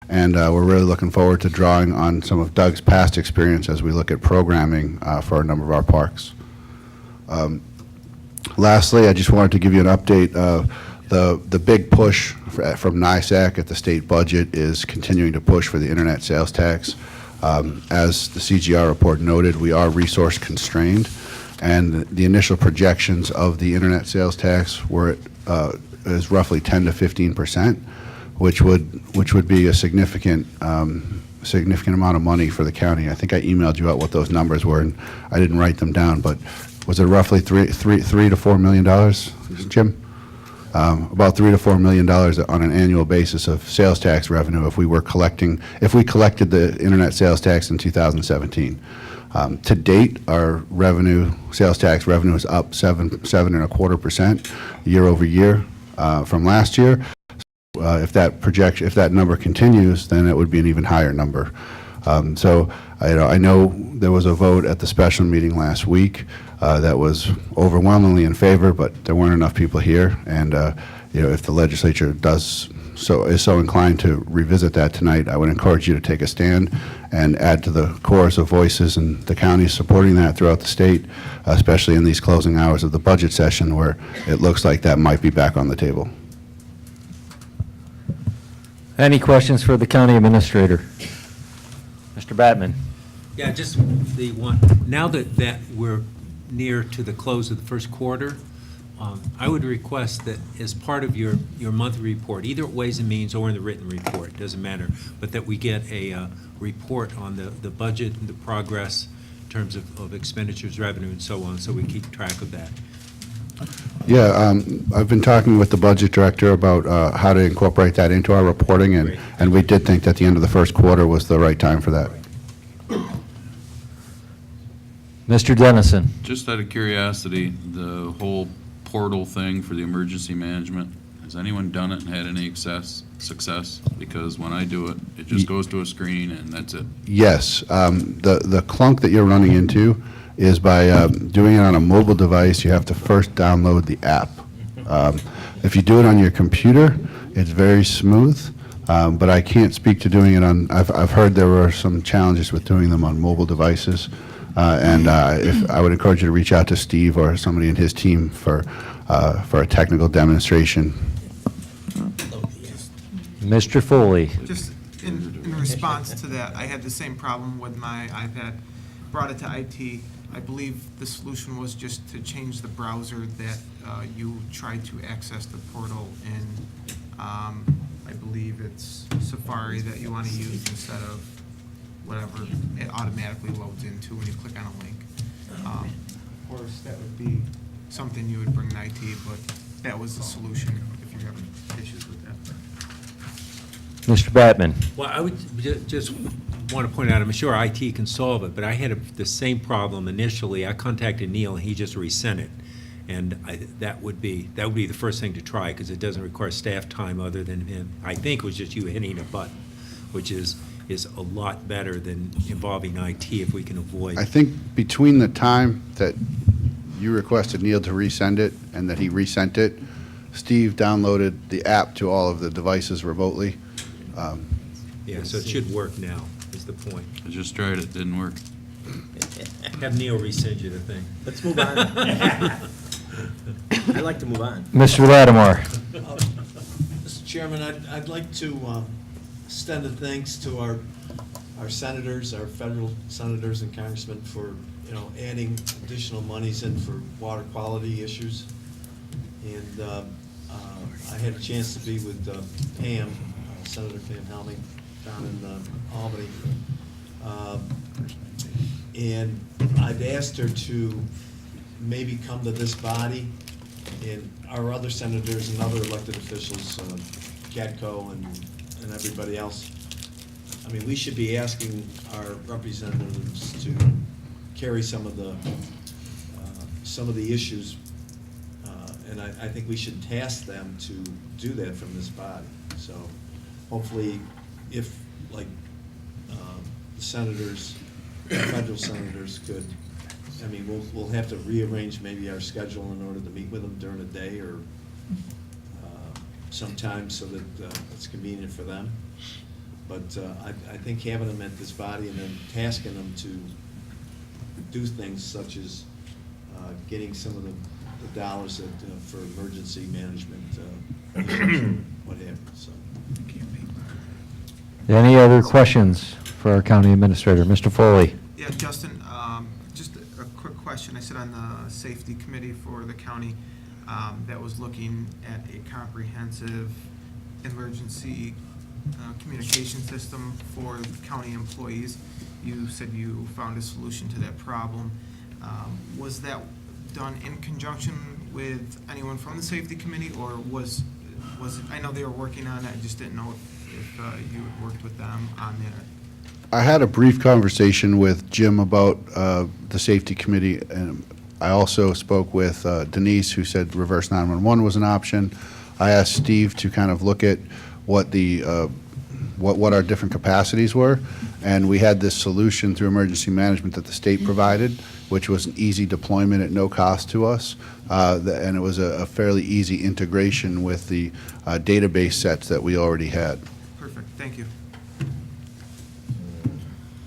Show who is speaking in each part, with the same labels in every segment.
Speaker 1: and we're really looking forward to drawing on some of Doug's past experience as we look at programming for a number of our parks. Lastly, I just wanted to give you an update. The big push from NISAC at the state budget is continuing to push for the internet sales tax. As the CGR report noted, we are resource constrained, and the initial projections of the internet sales tax were is roughly 10 to 15%, which would be a significant amount of money for the county. I think I emailed you out what those numbers were, and I didn't write them down, but was it roughly $3 to $4 million, Jim? About $3 to $4 million on an annual basis of sales tax revenue if we collected the internet sales tax in 2017. To date, our sales tax revenue is up 7.25% year over year from last year. If that number continues, then it would be an even higher number. So I know there was a vote at the special meeting last week that was overwhelmingly in favor, but there weren't enough people here. And if the legislature is so inclined to revisit that tonight, I would encourage you to take a stand and add to the chorus of voices in the counties supporting that throughout the state, especially in these closing hours of the budget session where it looks like that might be back on the table.
Speaker 2: Any questions for the county administrator? Mr. Batman.
Speaker 3: Yeah, just the one, now that we're near to the close of the first quarter, I would request that as part of your monthly report, either at Ways and Means or in the written report, doesn't matter, but that we get a report on the budget and the progress in terms of expenditures, revenue, and so on, so we keep track of that.
Speaker 1: Yeah, I've been talking with the budget director about how to incorporate that into our reporting, and we did think that the end of the first quarter was the right time for that.
Speaker 2: Mr. Dennison.
Speaker 4: Just out of curiosity, the whole portal thing for the emergency management, has anyone done it and had any success? Because when I do it, it just goes to a screen and that's it.
Speaker 1: Yes, the clunk that you're running into is by doing it on a mobile device. You have to first download the app. If you do it on your computer, it's very smooth, but I can't speak to doing it on, I've heard there were some challenges with doing them on mobile devices, and if I would encourage you to reach out to Steve or somebody in his team for a technical demonstration.
Speaker 2: Mr. Foley.
Speaker 5: Just in response to that, I had the same problem with my iPad. Brought it to IT. I believe the solution was just to change the browser that you try to access the portal in. I believe it's Safari that you want to use instead of whatever it automatically loads into when you click on a link. Of course, that would be something you would bring to IT, but that was the solution if you're having issues with that.
Speaker 2: Mr. Batman.
Speaker 3: Well, I would just want to point out, I'm sure IT can solve it, but I had the same problem initially. I contacted Neil, and he just resent it. And that would be the first thing to try, because it doesn't require staff time other than him. I think it was just you hitting a button, which is a lot better than involving IT if we can avoid.
Speaker 1: I think between the time that you requested Neil to resend it and that he resent it, Steve downloaded the app to all of the devices remotely.
Speaker 3: Yeah, so it should work now, is the point.
Speaker 4: I just tried it, didn't work.
Speaker 3: Have Neil resend you the thing.
Speaker 6: Let's move on. I'd like to move on.
Speaker 2: Mr. Lattimore.
Speaker 7: Mr. Chairman, I'd like to extend a thanks to our senators, our federal senators and congressmen for, adding additional monies in for water quality issues. And I had a chance to be with Pam, Senator Pam Helming, down in Albany. And I've asked her to maybe come to this body, and our other senators and other elected officials, Gatco and everybody else. I mean, we should be asking our representatives to carry some of the issues, and I think we should task them to do that from this body. So hopefully, if like the senators, federal senators could, I mean, we'll have to rearrange maybe our schedule in order to meet with them during the day or sometime so that it's convenient for them. But I think having them at this body and then tasking them to do things such as getting some of the dollars that, for emergency management, what have you, so.
Speaker 2: Any other questions for our county administrator? Mr. Foley?
Speaker 5: Yeah, Justin, just a quick question. I sit on the safety committee for the county that was looking at a comprehensive emergency communication system for county employees. You said you found a solution to that problem. Was that done in conjunction with anyone from the safety committee, or was it, I know they were working on it, I just didn't know if you had worked with them on that?
Speaker 1: I had a brief conversation with Jim about the safety committee, and I also spoke with Denise, who said reverse 911 was an option. I asked Steve to kind of look at what the what our different capacities were, and we had this solution through emergency management that the state provided, which was an easy deployment at no cost to us, and it was a fairly easy integration with the database sets that we already had.
Speaker 5: Perfect, thank you.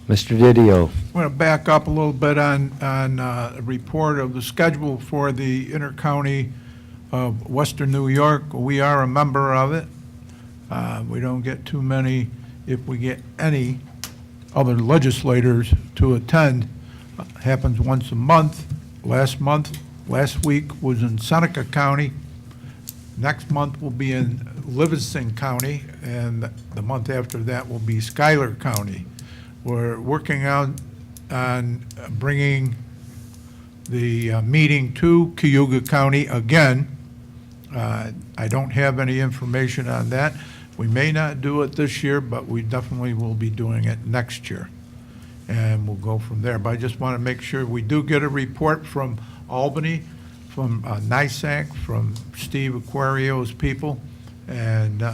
Speaker 2: Mr. Didio?
Speaker 6: I want to back up a little bit on a report of the schedule for the intercounty of Western New York. We are a member of it. We don't get too many, if we get any other legislators to attend. Happens once a month. Last week was in Seneca County. Next month will be in Livingston County, and the month after that will be Schuyler County. We're working on bringing the meeting to Cayuga County again. I don't have any information on that. We may not do it this year, but we definitely will be doing it next year. And we'll go from there. But I just want to make sure we do get a report from Albany, from NISAC, from Steve Aquario's people. And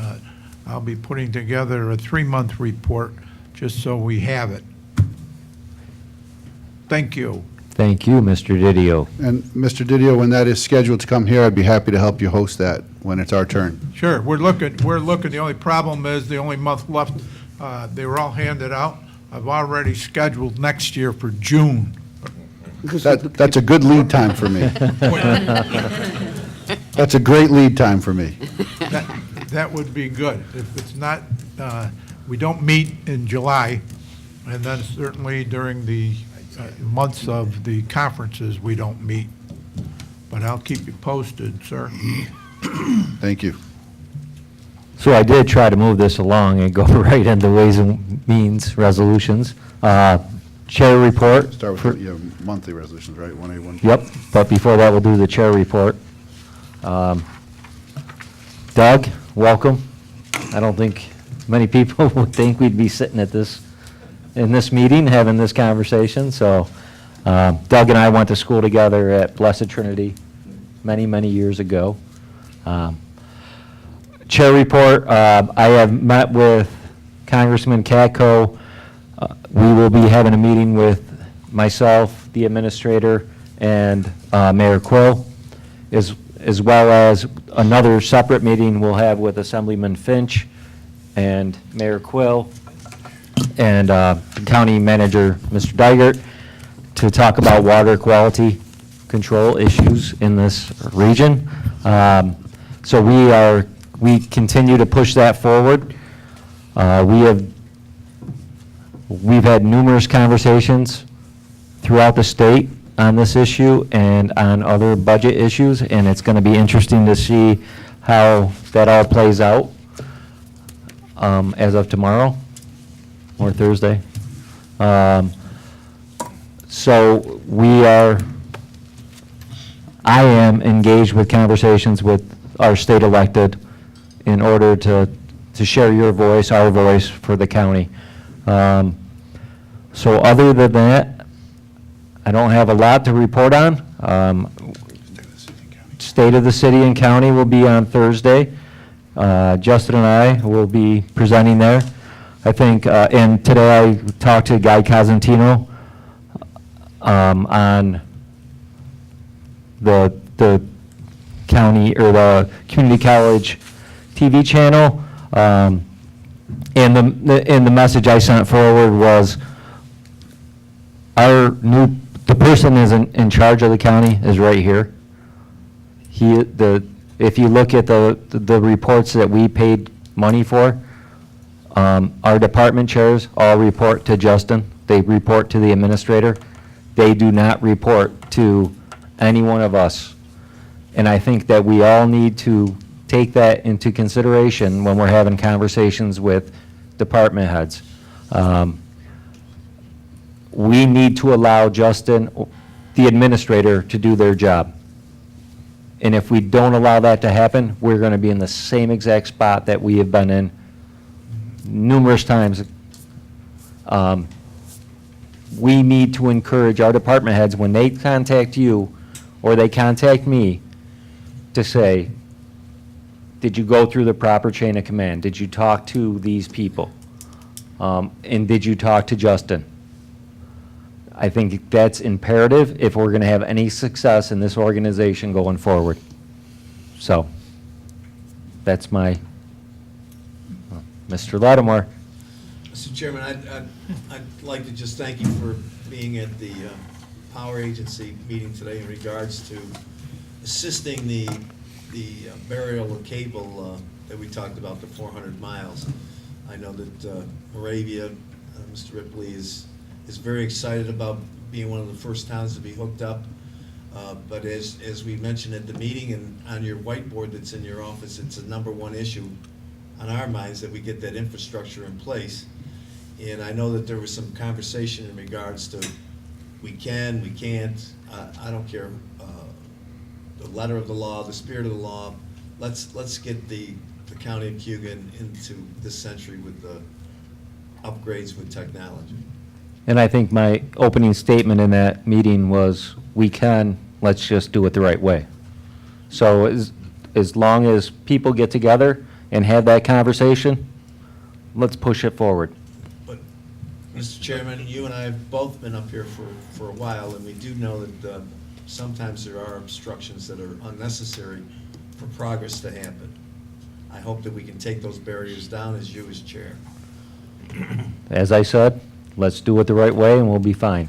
Speaker 6: I'll be putting together a 3-month report just so we have it. Thank you.
Speaker 2: Thank you, Mr. Didio.
Speaker 1: And Mr. Didio, when that is scheduled to come here, I'd be happy to help you host that when it's our turn.
Speaker 6: Sure, we're looking. The only problem is the only month left, they were all handed out. I've already scheduled next year for June.
Speaker 1: That's a good lead time for me. That's a great lead time for me.
Speaker 6: That would be good. If it's not, we don't meet in July, and then certainly during the months of the conferences, we don't meet. But I'll keep you posted, sir.
Speaker 1: Thank you.
Speaker 2: So I did try to move this along and go right into Ways and Means resolutions. Chair report.
Speaker 1: Start
Speaker 2: for-
Speaker 1: with your monthly resolutions, right? 1A1.
Speaker 2: Yep, but before that, we'll do the chair report. Doug, welcome. I don't think many people would think we'd be sitting at in this meeting, having this conversation. So Doug and I went to school together at Blessed Trinity many, many years ago. Chair report, I have met with Congressman Katko. We will be having a meeting with myself, the administrator, and Mayor Quill, as well as another separate meeting we'll have with Assemblyman Finch and Mayor Quill and County Manager, Mr. Dygert, to talk about water quality control issues in this region. So we continue to push that forward. We've had numerous conversations throughout the state on this issue and on other budget issues, and it's going to be interesting to see how that all plays out as of tomorrow or Thursday. So I am engaged with conversations with our state elected in order to share your voice, our voice for the county. So other than that, I don't have a lot to report on. State of the city and county will be on Thursday. Justin and I will be presenting there. I think, and today I talked to Guy Cosentino on the county or the community college TV channel. And the message I sent forward was, the person is in charge of the county is right here. If you look at the reports that we paid money for, our department chairs all report to Justin. They report to the administrator. They do not report to any one of us. And I think that we all need to take that into consideration when we're having conversations with department heads. We need to allow Justin, the administrator, to do their job. And if we don't allow that to happen, we're going to be in the same exact spot that we have been in numerous times. We need to encourage our department heads, when they contact you or they contact me, to say, did you go through the proper chain of command? Did you talk to these people? And did you talk to Justin? I think that's imperative if we're going to have any success in this organization going forward. So, that's my, Mr. Lattimore.
Speaker 7: Mr. Chairman, I'd like to just thank you for being at the Power Agency meeting today in regards to assisting the burial of cable that we talked about, the 400 miles. I know that Moravia, Mr. Ripley, is very excited about being one of the first towns to be hooked up. But as we mentioned at the meeting and on your whiteboard that's in your office, it's a #1 issue on our minds that we get that infrastructure in place. And I know that there was some conversation in regards to we can, we can't, I don't care, the letter of the law, the spirit of the law. Let's get the county of Cayuga into this century with the upgrades with technology.
Speaker 2: And I think my opening statement in that meeting was, we can, let's just do it the right way. So as long as people get together and have that conversation, let's push it forward.
Speaker 7: But, Mr. Chairman, you and I have both been up here for a while, and we do know that sometimes there are obstructions that are unnecessary for progress to happen. I hope that we can take those barriers down as you as chair.
Speaker 2: As I said, let's do it the right way and we'll be fine.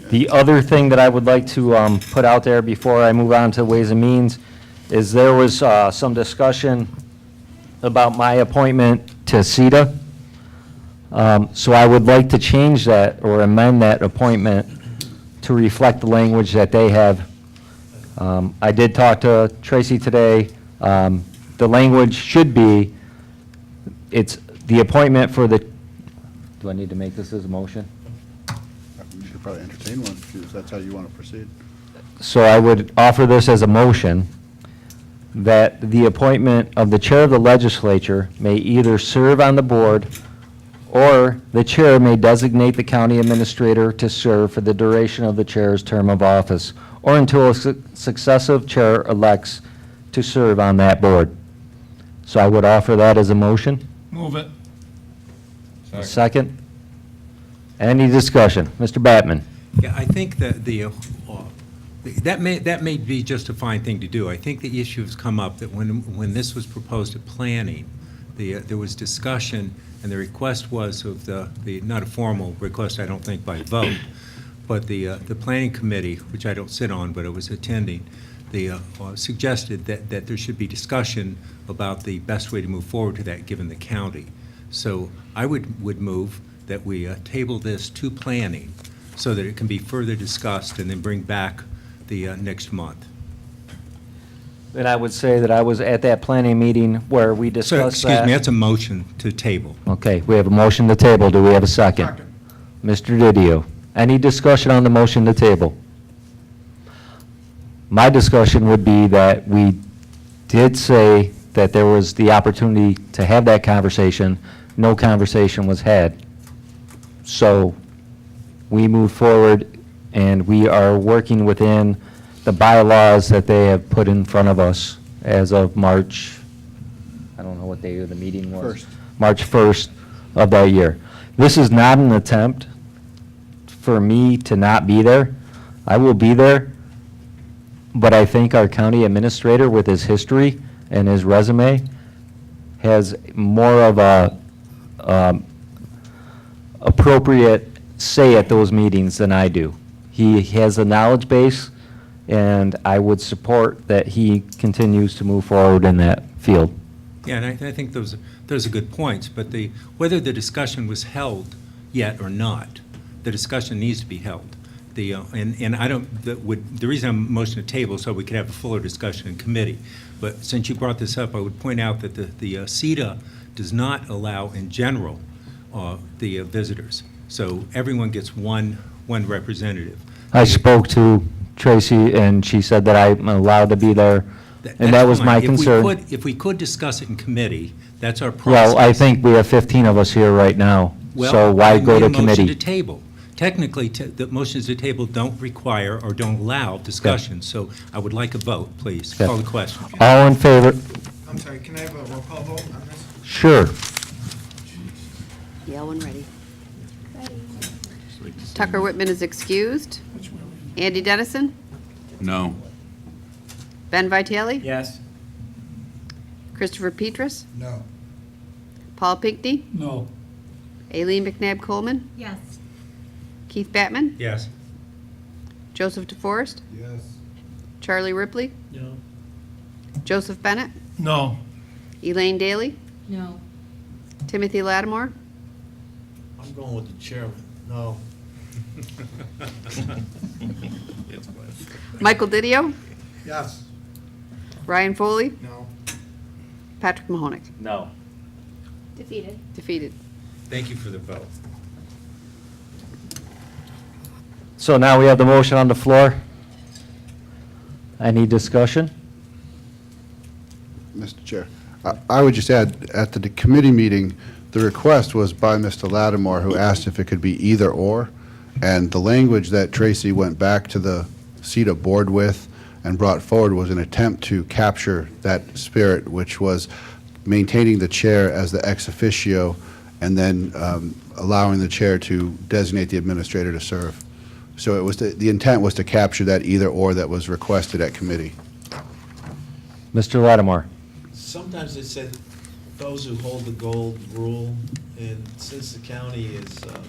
Speaker 2: The other thing that I would like to put out there before I move on to Ways and Means is there was some discussion about my appointment to CETA. So I would like to change that or amend that appointment to reflect the language that they have. I did talk to Tracy today. The language should be, it's the appointment for the, do I need to make this as a motion?
Speaker 1: You should probably entertain one, if that's how you want to proceed.
Speaker 2: So I would offer this as a motion, that the appointment of the chair of the legislature may either serve on the board, or the chair may designate the county administrator to serve for the duration of the chair's term of office, or until a successive chair elects to serve on that board. So I would offer that as a motion.
Speaker 6: Move it.
Speaker 2: Second. Any discussion? Mr. Batman?
Speaker 3: Yeah, I think that that may be just a fine thing to do. I think the issue has come up that when this was proposed at planning, there was discussion, and the request was of the not a formal request, I don't think, by vote, but the planning committee, which I don't sit on, but I was attending, suggested that there should be discussion about the best way to move forward to that, given the county. So I would move that we table this to planning so that it can be further discussed and then bring back the next month.
Speaker 2: And I would say that I was at that planning meeting where we
Speaker 3: So,
Speaker 2: discussed that.
Speaker 3: excuse me, that's a motion to table.
Speaker 2: Okay, we have a motion to table. Do we have a second?
Speaker 6: Second.
Speaker 2: Mr. Didio, any discussion on the motion to table? My discussion would be that we did say that there was the opportunity to have that conversation. No conversation was had. So we move forward, and we are working within the bylaws that they have put in front of us as of March, I don't know what day of the meeting was.
Speaker 1: First.
Speaker 2: March 1st of that year. This is not an attempt for me to not be there. I will be there, but I think our county administrator, with his history and his resume, has more of a appropriate say at those meetings than I do. He has a knowledge base, and I would support that he continues to move forward in that field.
Speaker 3: Yeah, and I think those are good points, but whether the discussion was held yet or not, the discussion needs to be held. And I don't, the reason I'm motioning to table so we could have a fuller discussion in committee. But since you brought this up, I would point out that the CETA does not allow, in general, the visitors. So everyone gets one representative.
Speaker 2: I spoke to Tracy, and she said that I'm allowed to be there, and that was my concern.
Speaker 3: If we could discuss it in committee, that's our process.
Speaker 2: Well, I think we have 15 of us here right now, so why go to
Speaker 3: Well, we need a motion to
Speaker 2: committee?
Speaker 3: table. Technically, the motions to table don't require or don't allow discussion, so I would like a vote, please.
Speaker 2: Okay.
Speaker 3: Call the question.
Speaker 2: All in favor?
Speaker 5: I'm sorry, can I have a roll call vote on this?
Speaker 2: Sure.
Speaker 8: Yell when ready. Tucker Whitman is excused. Andy Dennison?
Speaker 4: No.
Speaker 8: Ben Vitale?
Speaker 9: Yes.
Speaker 8: Christopher Petrus?
Speaker 9: No.
Speaker 8: Paul Pinckney?
Speaker 9: No.
Speaker 8: Aileen McNabb Coleman?
Speaker 10: Yes.
Speaker 8: Keith Batman?
Speaker 3: Yes.
Speaker 8: Joseph DeForest?
Speaker 9: Yes.
Speaker 8: Charlie Ripley?
Speaker 9: No.
Speaker 8: Joseph Bennett?
Speaker 6: No.
Speaker 8: Elaine Daly?
Speaker 10: No.
Speaker 8: Timothy Lattimore?
Speaker 7: I'm going with the chairman. No.
Speaker 8: Michael Didio?
Speaker 9: Yes.
Speaker 8: Ryan Foley?
Speaker 5: No.
Speaker 8: Patrick Mahonik?
Speaker 2: No.
Speaker 10: Defeated.
Speaker 8: Defeated.
Speaker 3: Thank you for the vote.
Speaker 2: So now we have the motion on the floor. Any discussion?
Speaker 1: Mr. Chair, I would just add, at the committee meeting, the request was by Mr. Lattimore, who asked if it could be either or, and the language that Tracy went back to the CETA board with and brought forward was an attempt to capture that spirit, which was maintaining the chair as the ex officio and then allowing the chair to designate the administrator to serve. So it was, the intent was to capture that either or that was requested at committee.
Speaker 2: Mr. Lattimore?
Speaker 7: Sometimes they say those who hold the gold rule, and since the county is the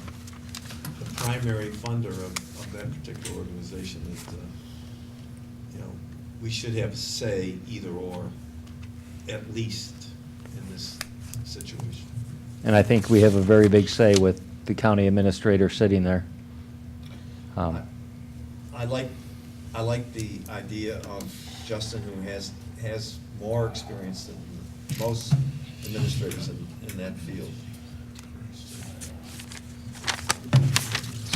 Speaker 7: primary funder of that particular organization, that, we should have a say either or, at least in this situation.
Speaker 2: And I think we have a very big say with the county administrator sitting there.
Speaker 7: I like the idea of Justin, who has more experience than most administrators in that field.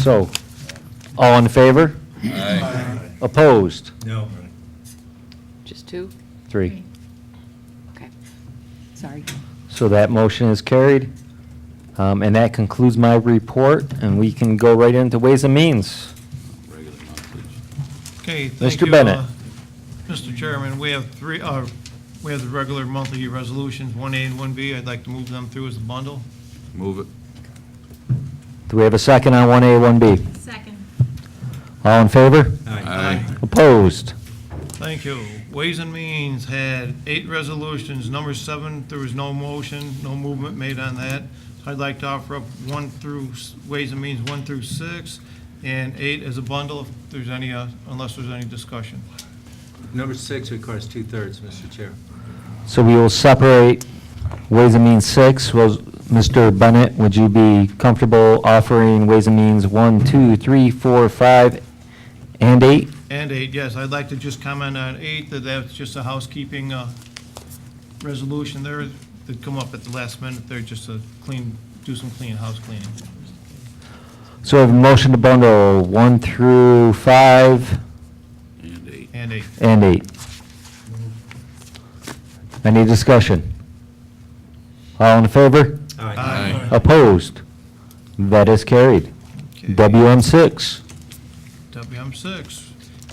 Speaker 2: So, all in favor?
Speaker 4: Aye.
Speaker 2: Opposed?
Speaker 3: No.
Speaker 8: Just two?
Speaker 2: 3.
Speaker 8: Okay. Sorry.
Speaker 2: So that motion is carried. And that concludes my report, and we can go right into Ways and Means.
Speaker 4: Regular monthly.
Speaker 6: Okay, thank
Speaker 2: Mr.
Speaker 6: you.
Speaker 2: Bennett.
Speaker 6: Mr. Chairman, we have we have the regular monthly resolutions, 1A and 1B. I'd like to move them through as a bundle.
Speaker 4: Move it.
Speaker 2: Do we have a second on 1A, 1B?
Speaker 10: Second.
Speaker 2: All in favor?
Speaker 4: Aye.
Speaker 2: Opposed?
Speaker 6: Thank you. Ways and Means had 8 resolutions. Number 7, there was no motion, no movement made on that. I'd like to offer up Ways and Means 1 through 6, and 8 as a bundle, if there's any, unless there's any discussion.
Speaker 3: Number 6 requires 2/3, Mr. Chair.
Speaker 2: So we will separate Ways and Means 6. Was Mr. Bennett, would you be comfortable offering Ways and Means 1, 2, 3, 4, 5, and 8?
Speaker 6: And 8, yes. I'd like to just comment on 8, that's just a housekeeping resolution there that come up at the last minute. They're just to do some house cleaning.
Speaker 2: So we have a motion to bundle 1 through 5
Speaker 4: And 8.
Speaker 6: And 8.
Speaker 2: and 8. Any discussion? All in favor?
Speaker 4: Aye.
Speaker 2: Opposed? That is carried.
Speaker 6: Okay.
Speaker 2: WM6.
Speaker 6: WM6,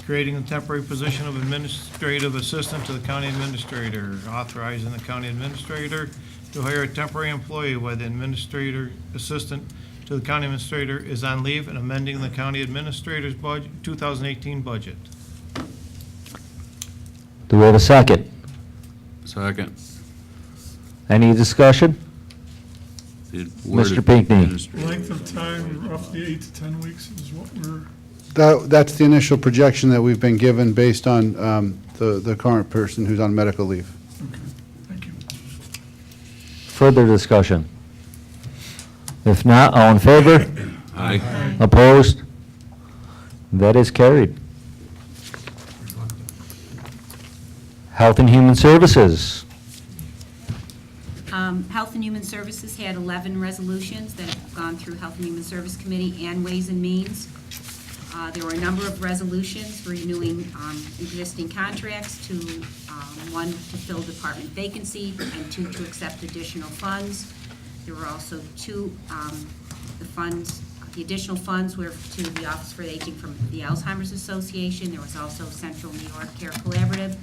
Speaker 6: creating a temporary position of administrative assistant to the county administrator, authorizing the county administrator to hire a temporary employee while the administrator assistant to the county administrator is on leave, and amending the county administrator's budget, 2018 budget.
Speaker 2: Do we have a second?
Speaker 4: Second.
Speaker 2: Any discussion? Mr. Pinckney.
Speaker 9: Length of time, roughly 8 to 10 weeks is what we're,
Speaker 1: That's the initial projection that we've been given based on the current person who's on medical leave.
Speaker 9: okay, thank you.
Speaker 2: Further discussion? If not, all in favor?
Speaker 4: Aye.
Speaker 2: Opposed? That is carried. Health and Human Services.
Speaker 11: Health and Human Services had 11 resolutions that have gone through Health and Human Service Committee and Ways and Means. There were a number of resolutions renewing existing contracts, one to fill department vacancy and two to accept additional funds. There were also two, the additional funds were to the Office for the Aging from the Alzheimer's Association. There was also Central New York Care Collaborative,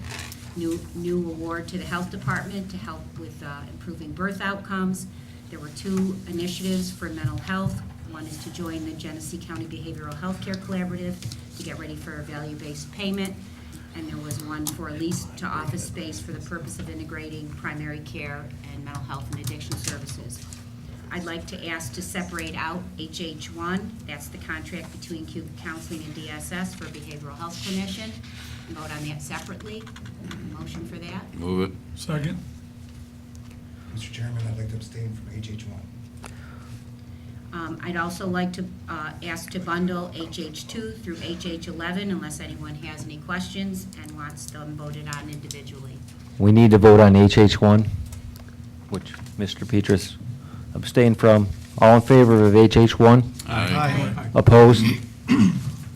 Speaker 11: new award to the Health Department to help with improving birth outcomes. There were two initiatives for mental health. One is to join the Genesee County Behavioral Health Care Collaborative to get ready for a value-based payment. And there was one for a lease to office space for the purpose of integrating primary care and mental health and addiction services. I'd like to ask to separate out HH1, that's the contract between Cayuga Counseling and DSS for behavioral health clinician, and vote on that separately. Motion for that.
Speaker 4: Move it.
Speaker 9: Second,
Speaker 12: Mr. Chairman, I'd like to abstain from HH1.
Speaker 11: I'd also like to ask to bundle HH2 through HH11 unless anyone has any questions and wants them voted on individually.
Speaker 2: We need to vote on HH1, which Mr. Petrus abstained from. All in favor of HH1?
Speaker 4: Aye.
Speaker 2: Opposed?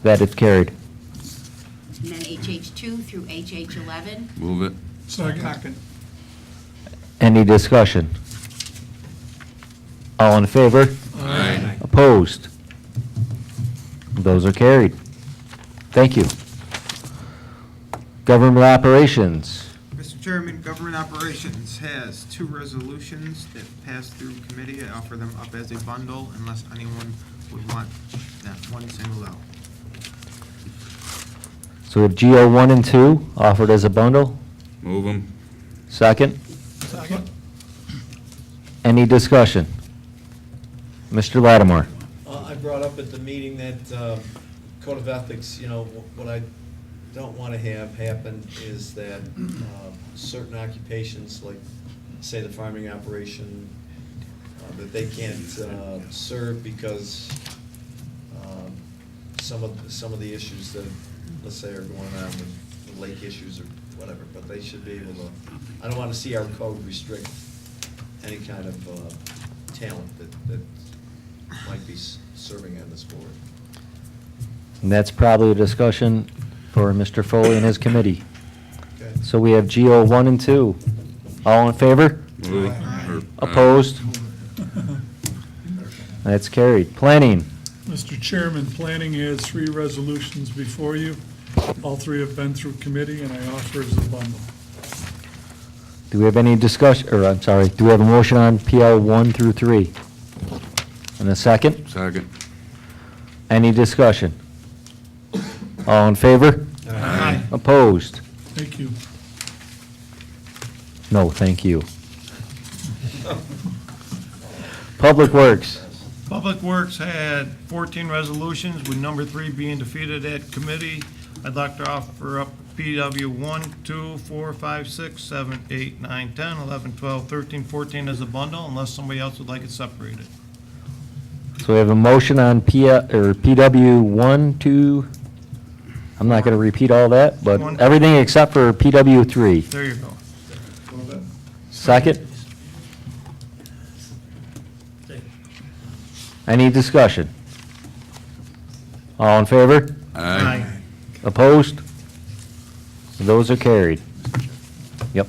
Speaker 2: That is carried.
Speaker 11: And then HH2 through HH11.
Speaker 4: Move it.
Speaker 9: second,
Speaker 2: Any discussion? All in favor?
Speaker 4: Aye.
Speaker 2: Opposed? Those are carried. Thank you. Government Operations.
Speaker 5: Mr. Chairman, Government Operations has two resolutions that passed through committee. I offer them up as a bundle unless anyone would want that one singled out.
Speaker 2: So we have GO 1 and 2 offered as a bundle.
Speaker 4: Move them.
Speaker 2: Second?
Speaker 9: second,
Speaker 2: Any discussion? Mr. Lattimore.
Speaker 7: I brought up at the meeting that Code of Ethics, what I don't want to have happen is that certain occupations, like, say, the farming operation, that they can't serve because some of the issues that, let's say, are going on with the lake issues or whatever, but they should be able to, I don't want to see our code restrict any kind of talent that might be serving on this board.
Speaker 2: And that's probably a discussion for Mr. Foley and his committee.
Speaker 7: Okay.
Speaker 2: So we have GO 1 and 2. All in favor?
Speaker 4: Move.
Speaker 2: Opposed? That's carried. Planning.
Speaker 9: Mr. Chairman, planning has 3 resolutions before you. All 3 have been through committee, and I offer as a bundle.
Speaker 2: Do we have any discussion, or I'm sorry, do we have a motion on PL 1 through 3? And a second?
Speaker 4: Second.
Speaker 2: Any discussion? All in favor?
Speaker 9: Aye.
Speaker 2: Opposed?
Speaker 9: Thank you.
Speaker 2: No, thank you. Public Works.
Speaker 13: Public Works had 14 resolutions, with number 3 being defeated at committee. I'd like to offer up PW 1, 2, 4, 5, 6, 7, 8, 9, 10, 11, 12, 13, 14 as a bundle, unless somebody else would like it separated.
Speaker 2: So we have a motion on PW 1, 2, I'm not going to repeat all that, but
Speaker 13: One.
Speaker 2: everything except for PW 3.
Speaker 13: There you go.
Speaker 2: Second? Any discussion? All in favor?
Speaker 4: Aye.
Speaker 2: Opposed? Those are carried. Yep.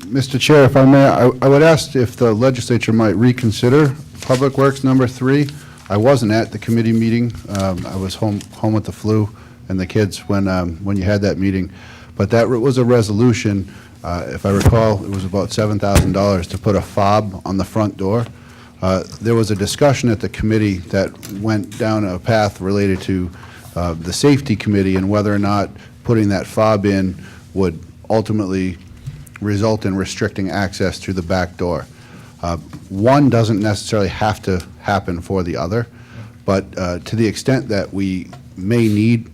Speaker 1: Mr. Chair, if I may, I would ask if the legislature might reconsider Public Works number 3. I wasn't at the committee meeting. I was home with the flu and the kids when you had that meeting. But that was a resolution, if I recall, it was about $7,000 to put a fob on the front door. There was a discussion at the committee that went down a path related to the safety committee and whether or not putting that fob in would ultimately result in restricting access to the back door. One doesn't necessarily have to happen for the other, but to the extent that we may need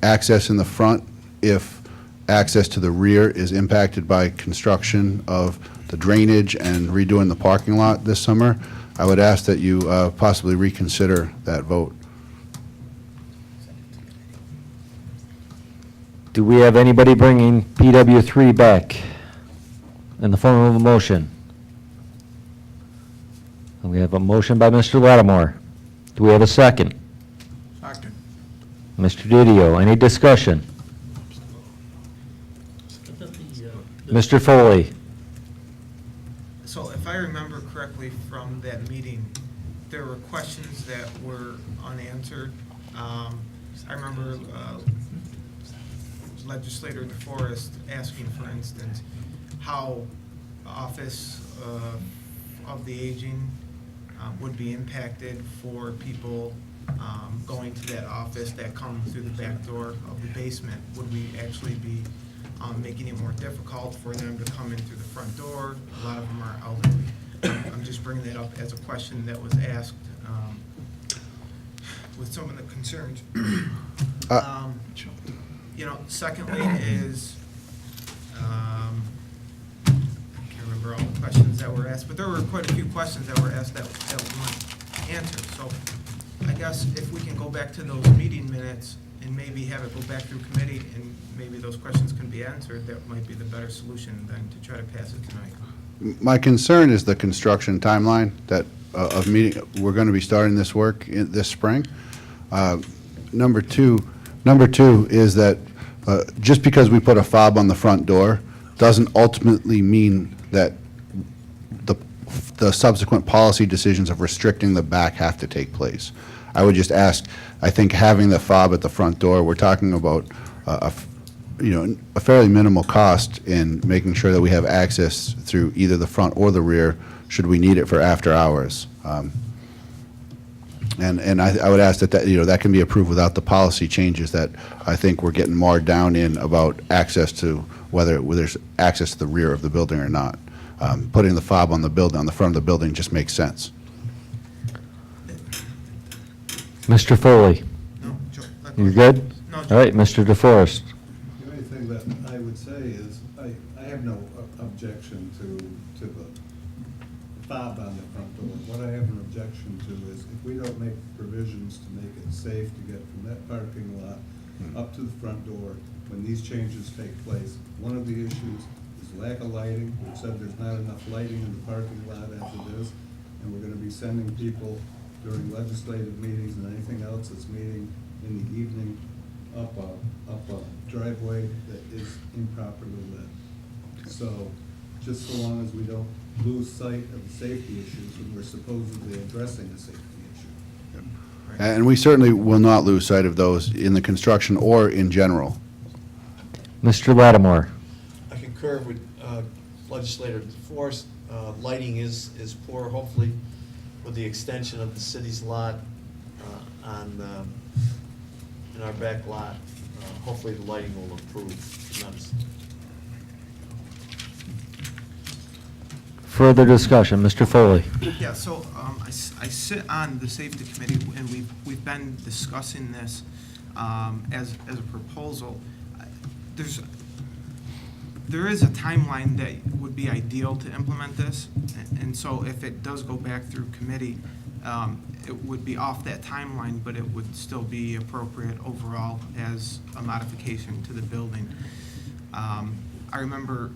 Speaker 1: access in the front if access to the rear is impacted by construction of the drainage and redoing the parking lot this summer, I would ask that you possibly reconsider that vote.
Speaker 2: Do we have anybody bringing PW3 back in the form of a motion? We have a motion by Mr. Lattimore. Do we have a second?
Speaker 6: Second.
Speaker 2: Mr. Didio, any discussion? Mr. Foley?
Speaker 5: So if I remember correctly from that meeting, there were questions that were unanswered. I remember Legislator DeForest asking, for instance, how the Office of the Aging would be impacted for people going to that office that come through the back door of the basement. Would we actually be making it more difficult for them to come in through the front door? A lot of them are elderly. I'm just bringing that up as a question that was asked with some of the concerns. Secondly is, I can't remember all the questions that were asked, but there were quite a few questions that were asked that weren't answered. So I guess if we can go back to those meeting minutes and maybe have it go back through committee and maybe those questions can be answered, that might be the better solution than to try to pass it tonight.
Speaker 1: My concern is the construction timeline that of meeting. We're going to be starting this work this spring. Number two is that just because we put a fob on the front door doesn't ultimately mean that the subsequent policy decisions of restricting the back have to take place. I would just ask, I think having the fob at the front door, we're talking about a fairly minimal cost in making sure that we have access through either the front or the rear should we need it for after hours. And I would ask that that can be approved without the policy changes that I think we're getting marred down in about access to whether there's access to the rear of the building or not. Putting the fob on the front of the building just makes sense.
Speaker 2: Mr. Foley?
Speaker 5: No, Joe,
Speaker 2: You good?
Speaker 5: No,
Speaker 2: All right, Mr. DeForest?
Speaker 14: The only thing that I would say is, I have no objection to the fob on the front door. What I have an objection to is if we don't make provisions to make it safe to get from that parking lot up to the front door when these changes take place. One of the issues is lack of lighting. We've said there's not enough lighting in the parking lot as it is, and we're gonna be sending people during legislative meetings and anything else that's meeting in the evening up a driveway that is improperly lit. So, just so long as we don't lose sight of the safety issues when we're supposedly addressing a safety issue.
Speaker 1: And we certainly will not lose sight of those in the construction or in general.
Speaker 2: Mr. Lattimore?
Speaker 7: I concur with Legislator DeForest. Lighting is poor. Hopefully, with the extension of the city's lot in our back lot, hopefully the lighting will improve tremendously.
Speaker 2: Further discussion, Mr. Foley?
Speaker 5: Yeah, so I sit on the safety committee, and we've been discussing this as a proposal. There is a timeline that would be ideal to implement this, and so if it does go back through committee, it would be off that timeline, but it would still be appropriate overall as a modification to the building. I remember